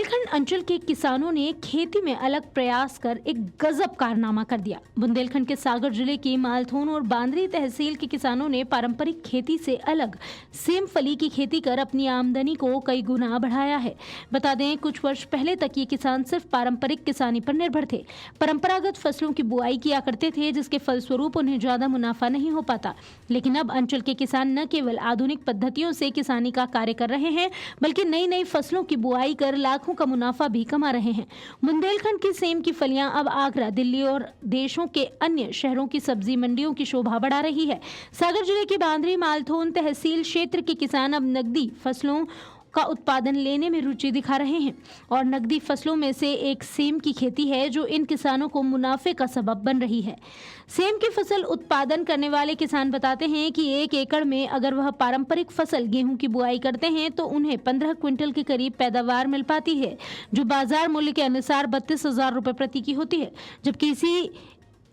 बुंदेलखंड अंचल के किसानों ने खेती में अलग प्रयास कर एक गजब कारनामा कर दिया। बुंदेलखंड के सागर जिले के मालथोन और बांदरी तहसील के किसानों ने पारंपरिक खेती से अलग सेमफली की खेती कर अपनी आमदनी को कई गुना बढ़ाया है। बता दें, कुछ वर्ष पहले तक ये किसान सिर्फ पारंपरिक किसानी पर निर्भर थे। परंपरागत फसलों की बुआई किया करते थे, जिसके फलस्वरूप उन्हें ज्यादा मुनाफा नहीं हो पाता। लेकिन अब अंचल के किसान न केवल आधुनिक पद्धतियों से किसानी का कार्य कर रहे हैं, बल्कि नई नई फसलों की बुआई कर लाखों का मुनाफा भी कमा रहे हैं। बुंदेलखंड की सेम की फलियां अब आगरा, दिल्ली और देशों के अन्य शहरों की सब्जी मंडियों की शोभा बढ़ा रही है। सागर जिले के बांदरी मालथोन तहसील क्षेत्र के किसान अब नकदी फसलों का उत्पादन लेने में रुचि दिखा रहे हैं और नकदी फसलों में से एक सेम की खेती है, जो इन किसानों को मुनाफे का सबब बन रही है। सेम की फसल उत्पादन करने वाले किसान बताते हैं कि 1 एकड़ में अगर वह पारंपरिक फसल गेहूं की बुआई करते हैं तो उन्हें 15 क्विंटल के करीब पैदावार मिल पाती है, जो बाजार मूल्य के अनुसार 32,000 रुपए प्रति की होती है। जबकि इसी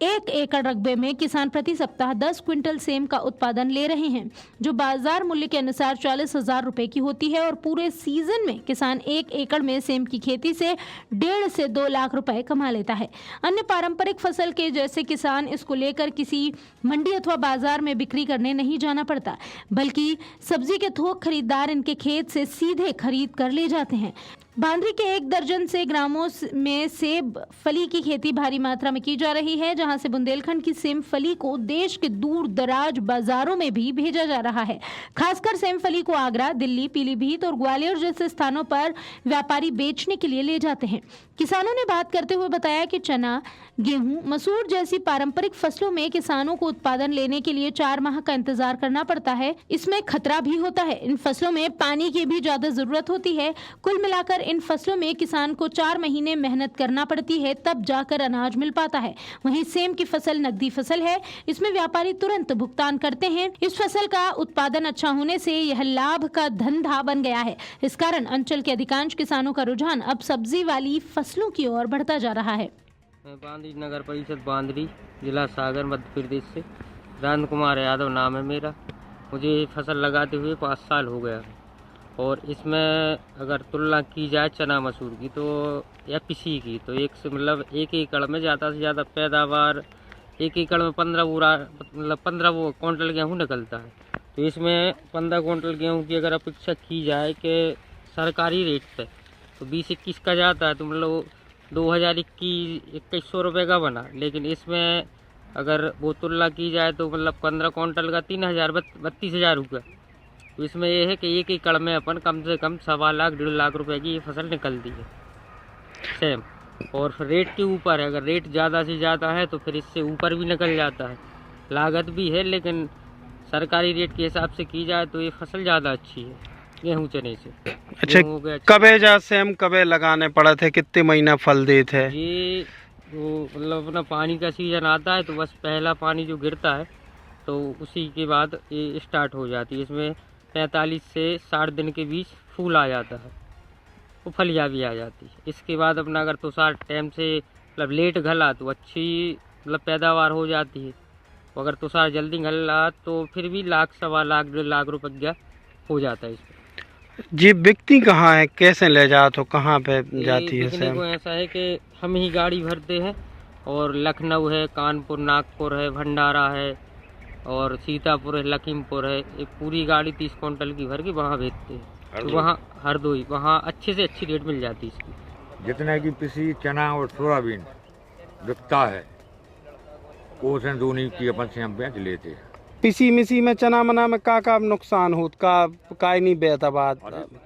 1 एकड़ रकबे में किसान प्रति सप्ताह 10 क्विंटल सेम का उत्पादन ले रहे हैं, जो बाजार मूल्य के अनुसार 40,000 रुपए की होती है। और पूरे सीजन में किसान 1 एकड़ में सेम की खेती से 1.5 से 2 लाख रुपए कमा लेता है। अन्य पारंपरिक फसल के जैसे किसान इसको लेकर किसी मंडी अथवा बाजार में बिक्री करने नहीं जाना पड़ता, बल्कि सब्जी के थोक खरीदार इनके खेत से सीधे खरीद कर ले जाते हैं। बांदरी के 1 दर्जन से ग्रामों में सेब फली की खेती भारी मात्रा में की जा रही है, जहां से बुंदेलखंड की सेम फली को देश के दूर दराज बाजारों में भी भेजा जा रहा है। खासकर सेम फली को आगरा, दिल्ली, पीलीभीत और ग्वालियर जैसे स्थानों पर व्यापारी बेचने के लिए ले जाते हैं। किसानों ने बात करते हुए बताया कि चना, गेहूं, मसूर जैसी पारंपरिक फसलों में किसानों को उत्पादन लेने के लिए 4 माह का इंतजार करना पड़ता है। इसमें खतरा भी होता है। इन फसलों में पानी की भी ज्यादा जरूरत होती है। कुल मिलाकर इन फसलों में किसान को 4 महीने मेहनत करना पड़ती है, तब जाकर अनाज मिल पाता है। वहीं सेम की फसल नकदी फसल है, इसमें व्यापारी तुरंत भुगतान करते हैं। इस फसल का उत्पादन अच्छा होने से यह लाभ का धंधा बन गया है। इस कारण अंचल के अधिकांश किसानों का रुझान अब सब्जी वाली फसलों की ओर बढ़ता जा रहा है। मैं बांदरी नगर परिषद बांदरी, जिला सागर, मध्य प्रदेश से राम कुमार यादव नाम है मेरा। मुझे फसल लगाते हुए 5 साल हो गया और इसमें अगर तुलना की जाए चना मसूर की तो या पिसी की तो एक से मतलब 1 एकड़ में ज़्यादा से ज़्यादा पैदावार 1 एकड़ में 15 क्विंटल गेहूँ निकलता है। तो इसमें 15 क्विंटल गेहूँ की अगर अपेक्षा की जाए कि सरकारी रेट पे तो 20-21 का जाता है, तो मतलब 2021-2100 रुपये का बना। लेकिन इसमें अगर वो तुलना की जाए तो मतलब 15 क्विंटल का 32,000 रुपये। तो इसमें यह है कि 1 एकड़ में अपन कम से कम 1.25 लाख 1.5 लाख रुपए की ये फसल निकलती है सेम। और फिर रेट के ऊपर है, अगर रेट ज़्यादा से ज़्यादा है तो फिर इससे ऊपर भी निकल जाता है। लागत भी है, लेकिन सरकारी रेट के हिसाब से की जाए तो ये फसल ज़्यादा अच्छी है गेहूँ चने से। अच्छा, कबे जा सेम कबे लगाने पड़ा थे, कितने महीना फल दे थे? ये वो मतलब अपना पानी का सीजन आता है तो बस पहला पानी जो गिरता है तो उसी के बाद ये स्टार्ट हो जाती है। इसमें 45 से 60 दिन के बीच फूल आ जाता है, वो फलियाँ भी आ जाती है। इसके बाद अपना अगर तुषार टाइम से मतलब लेट घला तो अच्छी मतलब पैदावार हो जाती है। अगर तुषार जल्दी घला तो फिर भी 1 लाख 1.25 लाख 1.5 लाख रुपया हो जाता है इसमें। जी बिकती कहाँ है, कैसे ले जाते हो, कहाँ पे जाती है? बिकने को ऐसा है कि हम ही गाड़ी भरते हैं और लखनऊ है, कानपुर, नागपुर है, भंडारा है और सीतापुर है, लखीमपुर है। एक पूरी गाड़ी 30 क्विंटल की भर के वहाँ भेजते हैं। तो वहाँ हरदोई वहाँ अच्छे से अच्छी रेट मिल जाती है इसकी। जितने की पिसी चना और सोयाबीन बिकता है वो दूनी की अपन से हम बेच लेते हैं। पिसी मिसी में चना मना में का नुकसान होत का नहीं बेहतर बात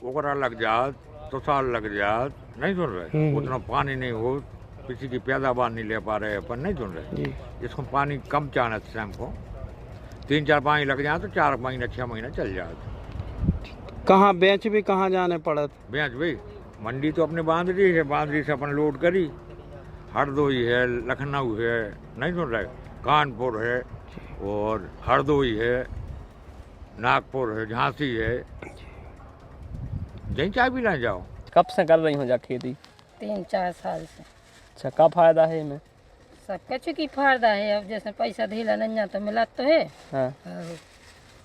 ओकरा लग जात, तुषार लग जात, नहीं सुन रहे, उतना पानी नहीं हो, किसी की पैदावार नहीं ले पा रहे अपन, नहीं सुन रहे। इसको पानी कम चाहना शाम को 3-4 पानी लग जाए तो 4 महीना 6 महीना चल जाए। कहाँ बेच भी कहाँ जाने पड़त? बेच भाई मंडी तो अपने बांदरी है, बांदरी से अपन लोड करी, हरदोई है, लखनऊ है, नहीं सुन रहे, कानपुर है और हरदोई है, नागपुर है, झांसी है, जहीं चाय भी ना जाओ। कब से कर रही हो जा खेती? 3-4 साल से। अच्छा, क्या फायदा है इनमें? सब कुछ की फायदा है। अब जैसे पैसा ढीला नहीं तो मिला तो है। हाँ।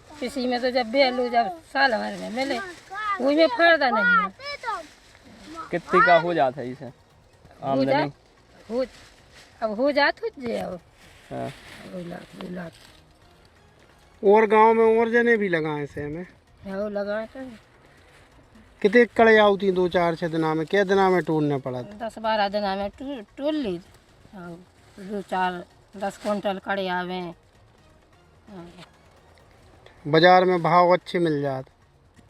किसी में तो जब बेलू जब साल भर में मिले, उसमें फायदा नहीं है। कितने का हो जाता है इसे हो जा आमदनी? हो अब हो जात हो जे अब हाँ। 2 लाख और गांव में और जने भी लगाए से हमें हो लगाए तो कितने कड़े आती 2-4-6 दिना में, क्या दिना में टूटने पड़ा था? 10-12 दिन में टूल ली 2-4-10 क्विंटल कड़े आवे। बाजार में भाव अच्छे मिल जाते?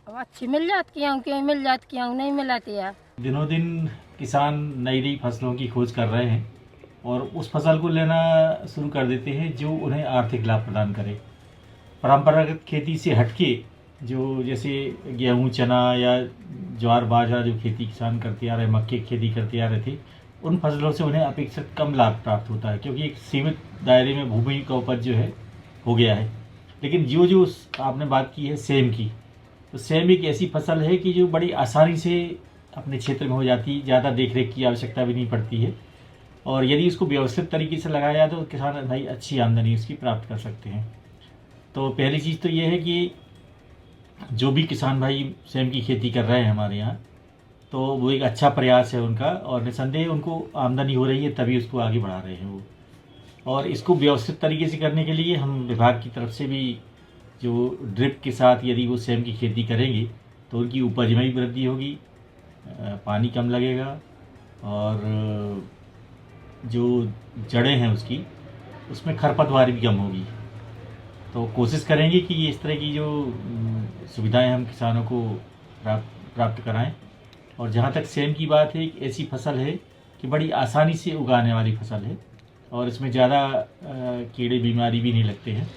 अब अच्छी मिल जात क्यों मिल जात क्यों नहीं मिलाती यार। दिनों दिन किसान नई नई फसलों की खोज कर रहे हैं और उस फसल को लेना शुरू कर देते हैं जो उन्हें आर्थिक लाभ प्रदान करे। परंपरागत खेती से हटके जो जैसे गेहूं, चना या ज्वार बाजरा जो खेती किसान करते आ रहे, मक्के की खेती करते आ रहे थे, उन फसलों से उन्हें अपेक्षित कम लाभ प्राप्त होता है क्योंकि एक सीमित दायरे में भूमि का उपज जो है हो गया है। लेकिन जो आपने बात की है सेम की, तो सेम एक ऐसी फसल है कि जो बड़ी आसानी से अपने क्षेत्र में हो जाती है, ज़्यादा देखरेख की आवश्यकता भी नहीं पड़ती है और यदि उसको व्यवस्थित तरीके से लगाया जाए तो किसान भाई अच्छी आमदनी उसकी प्राप्त कर सकते हैं। तो पहली चीज़ तो ये है कि जो भी किसान भाई सेम की खेती कर रहे हैं हमारे यहाँ, तो वो एक अच्छा प्रयास है उनका और निसंदेह उनको आमदनी हो रही है तभी उसको आगे बढ़ा रहे हैं वो। और इसको व्यवस्थित तरीके से करने के लिए हम विभाग की तरफ से भी जो ड्रिप के साथ यदि वो सेम की खेती करेंगे तो उनकी उपज में भी वृद्धि होगी, पानी कम लगेगा और जो जड़ें हैं उसमें खरपतवार भी कम होगी। तो कोशिश करेंगे कि इस तरह की जो सुविधाएं हम किसानों को प्राप्त कराएं। और जहाँ तक सेम की बात है, एक ऐसी फसल है कि बड़ी आसानी से उगाने वाली फसल है और इसमें ज़्यादा कीड़े बीमारी भी नहीं लगते हैं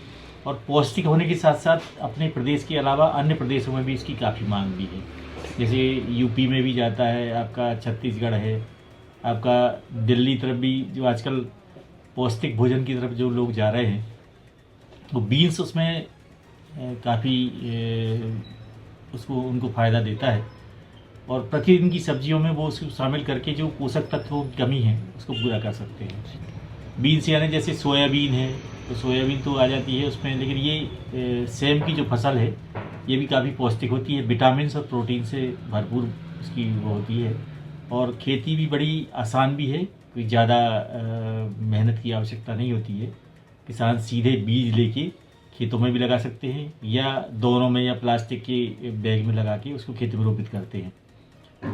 और पौष्टिक होने के साथ साथ अपने प्रदेश के अलावा अन्य प्रदेशों में भी इसकी काफ़ी मांग भी है। जैसे यूपी में भी जाता है, आपका छत्तीसगढ़ है, आपका दिल्ली तरफ भी जो आजकल पौष्टिक भोजन की तरफ जो लोग जा रहे हैं, वो बीन्स उसमें काफ़ी उसको उनको फ़ायदा देता है और प्रतिदिन की सब्जियों में वो उसको शामिल करके जो पोषक तत्वों की कमी है उसको पूरा कर सकते हैं। बीन्स यानी जैसे सोयाबीन है, तो सोयाबीन तो आ जाती है उसमें, लेकिन ये सेम की जो फसल है ये भी काफ़ी पौष्टिक होती है, विटामिन और प्रोटीन से भरपूर उसकी वो होती है और खेती भी बड़ी आसान भी है, कोई ज़्यादा मेहनत की आवश्यकता नहीं होती है। किसान सीधे बीज लेके खेतों में भी लगा सकते हैं या दोनों में या प्लास्टिक के बैग में लगा के उसको खेती में रोपित करते हैं।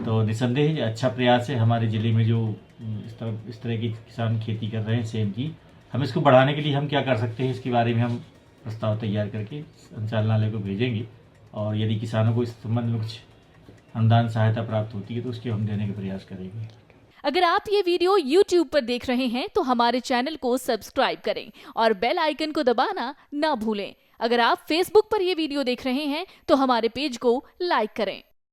तो निसंदेह अच्छा प्रयास है हमारे ज़िले में जो इस तरह की किसान खेती कर रहे हैं सेम की। हम इसको बढ़ाने के लिए हम क्या कर सकते हैं, इसके बारे में हम प्रस्ताव तैयार करके संचालनालय को भेजेंगे और यदि किसानों को इस संबंध में कुछ अनुदान सहायता प्राप्त होती है तो उसके हम देने का प्रयास करेंगे। अगर आप ये वीडियो YouTube पर देख रहे हैं तो हमारे चैनल को सब्सक्राइब करें और बेल आइकन को दबाना ना भूलें। अगर आप Facebook पर ये वीडियो देख रहे हैं तो हमारे पेज को लाइक करें।